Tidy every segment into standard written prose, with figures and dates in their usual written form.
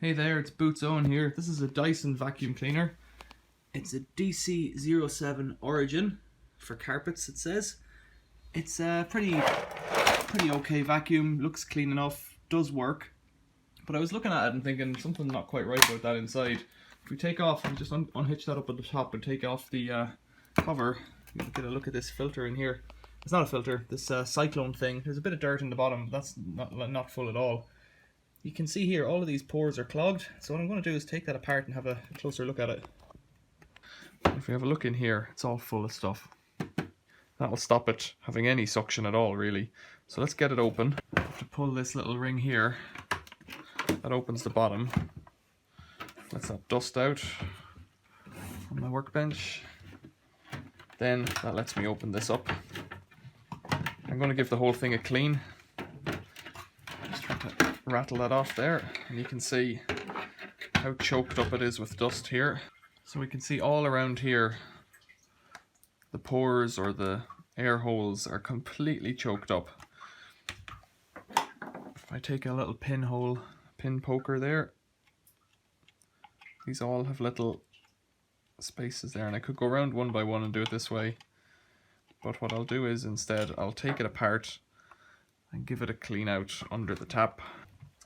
Hey there, it's Boots Owen here. This is a Dyson vacuum cleaner. It's a DC07 origin for carpets, it says. It's a pretty okay vacuum, looks clean enough, does work. But I was looking at it and thinking something not quite right about that inside. If we take off, and just unhitch that up at the top and take off the cover, you can get a look at this filter in here. It's not a filter, this Cyclone thing. There's a bit of dirt in the bottom, that's not full at all. You can see here all of these pores are clogged, so what I'm going to do is take that apart and have a closer look at it. If we have a look in here, it's all full of stuff. That will stop it having any suction at all, really. So let's get it open. I have to pull this little ring here. That opens the bottom. Lets that dust out on my workbench. Then that lets me open this up. I'm going to give the whole thing a clean. Just try to rattle that off there, and you can see how choked up it is with dust here. So we can see all around here the pores or the air holes are completely choked up. If I take a little pin poker there, these all have little spaces there, and I could go around one by one and do it this way, but what I'll do is instead I'll take it apart and give it a clean out under the tap.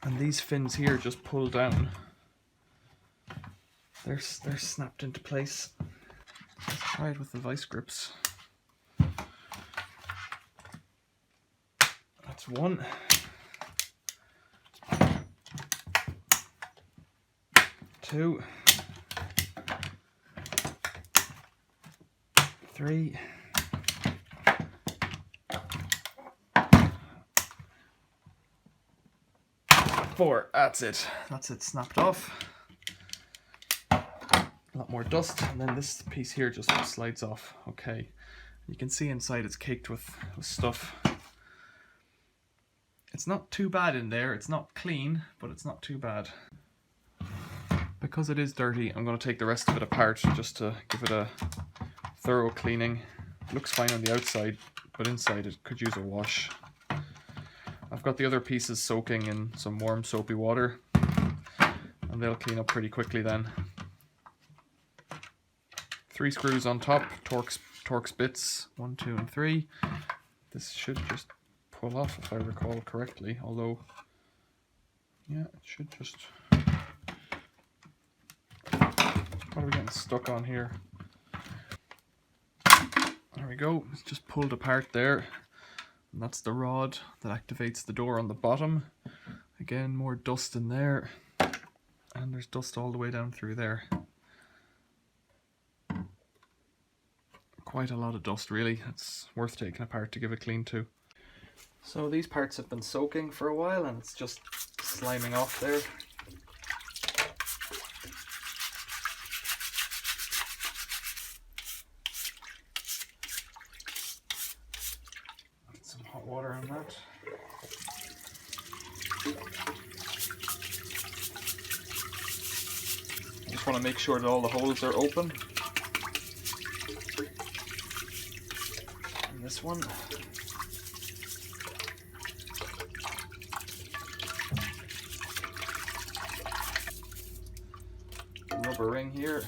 And these fins here just pull down. They're snapped into place. Let's try it with the vice grips. That's one. Two. Three. 4, that's it snapped off. A lot more dust, and then this piece here just slides off. Okay, you can see inside it's caked with stuff. It's not too bad in there, it's not clean, but it's not too bad. Because it is dirty, I'm going to take the rest of it apart just to give it a thorough cleaning. It looks fine on the outside, but inside it could use a wash. I've got the other pieces soaking in some warm soapy water, and they'll clean up pretty quickly then. 3 screws on top, Torx bits, 1, 2 and 3. This should just pull off if I recall correctly, although, yeah, it should just... What are we getting stuck on here? There we go, it's just pulled apart there. And that's the rod that activates the door on the bottom. Again, more dust in there. And there's dust all the way down through there. Quite a lot of dust, really. It's worth taking apart to give it clean to. So these parts have been soaking for a while and it's just sliming off there. Some hot water on that. I just want to make sure that all the holes are open. And this one. Rubber ring here,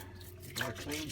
get it clean.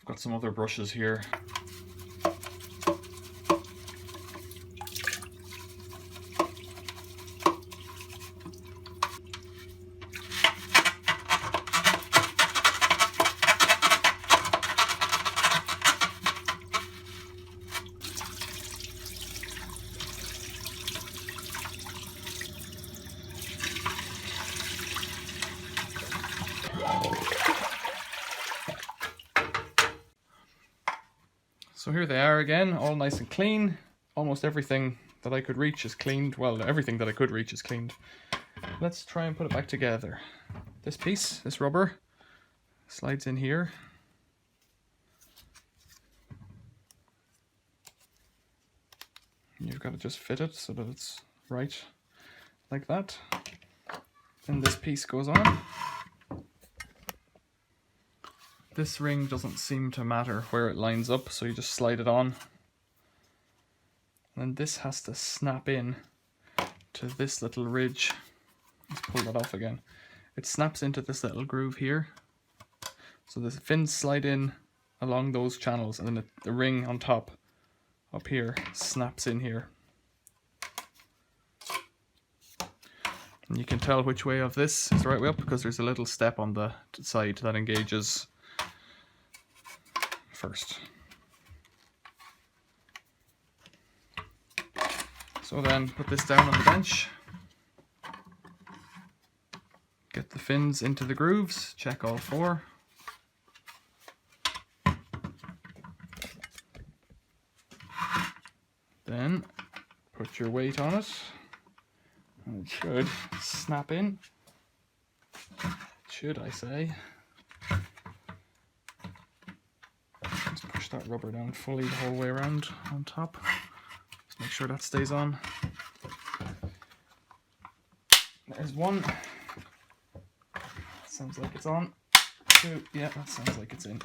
Got some other brushes here. So here they are again, all nice and clean. Almost everything that I could reach is cleaned. Well, everything that I could reach is cleaned. Let's try and put it back together. This piece, this rubber, slides in here. You've got to just fit it so that it's right, like that. Then this piece goes on. This ring doesn't seem to matter where it lines up, so you just slide it on. And this has to snap in to this little ridge. Let's pull that off again. It snaps into this little groove here. So the fins slide in along those channels, and then the ring on top up here snaps in here. And you can tell which way of this is the right way up because there's a little step on the side that engages first. So then put this down on the bench. Get the fins into the grooves, check all four. Then put your weight on it. And it should snap in. Should I say. Let's push that rubber down fully the whole way around on top. Just make sure that stays on. There's one. Sounds like it's on. Two. Yeah, that sounds like it's in.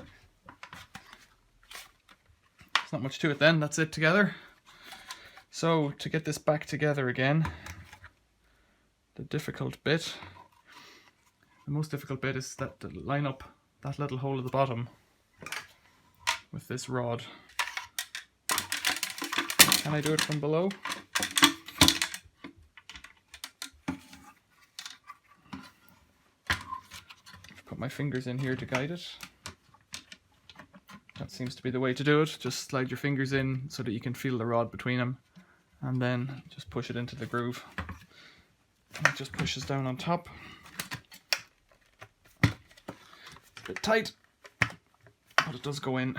There's not much to it then. That's it together. So to get this back together again, the most difficult bit is that to line up that little hole at the bottom with this rod. Can I do it from below? Put my fingers in here to guide it. That seems to be the way to do it. Just slide your fingers in so that you can feel the rod between them, and then just push it into the groove. And it just pushes down on top. It's a bit tight, but it does go in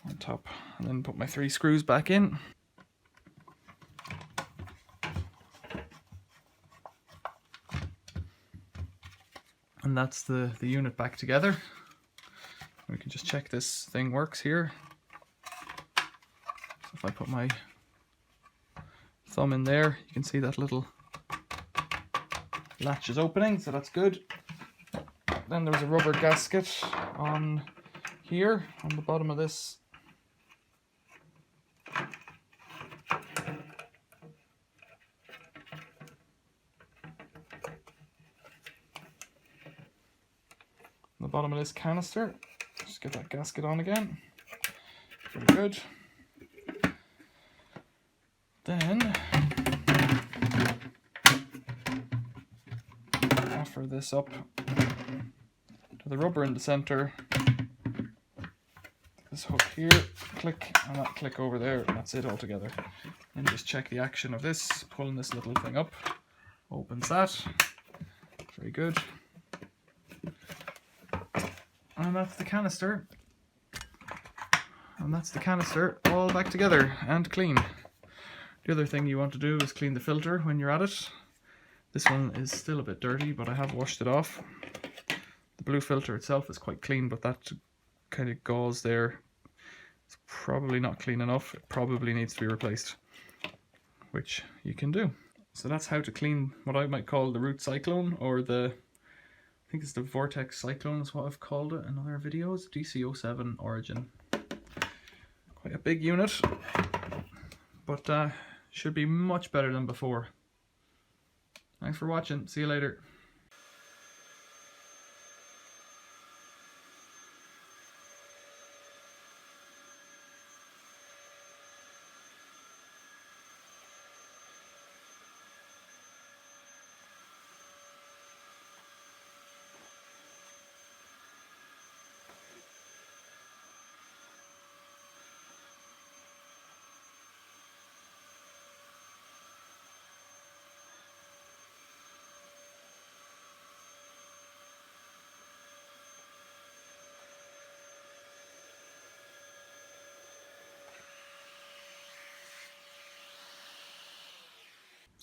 on top. And then put my 3 screws back in. And that's the unit back together. We can just check this thing works here. So if I put my thumb in there, you can see that little latch is opening, so that's good. Then there's a rubber gasket on here, on the bottom of this. The bottom of this canister. Just get that gasket on again. Very good. Then offer this up to the rubber in the center. This hook here, click, and that click over there, and that's it all together. And just check the action of this, pulling this little thing up, opens that. Very good. And that's the canister. And that's the canister all back together and clean. The other thing you want to do is clean the filter when you're at it. This one is still a bit dirty, but I have washed it off. The blue filter itself is quite clean, but that kind of gauze there is probably not clean enough. It probably needs to be replaced, which you can do. So that's how to clean what I might call the root cyclone, or I think it's the Vortex Cyclone is what I've called it in other videos. DC07 origin. Quite a big unit, but should be much better than before. Thanks for watching. See you later.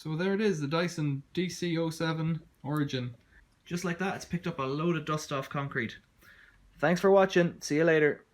So there it is, the Dyson DC07 Origin. Just like that, it's picked up a load of dust off concrete. Thanks for watching. See you later.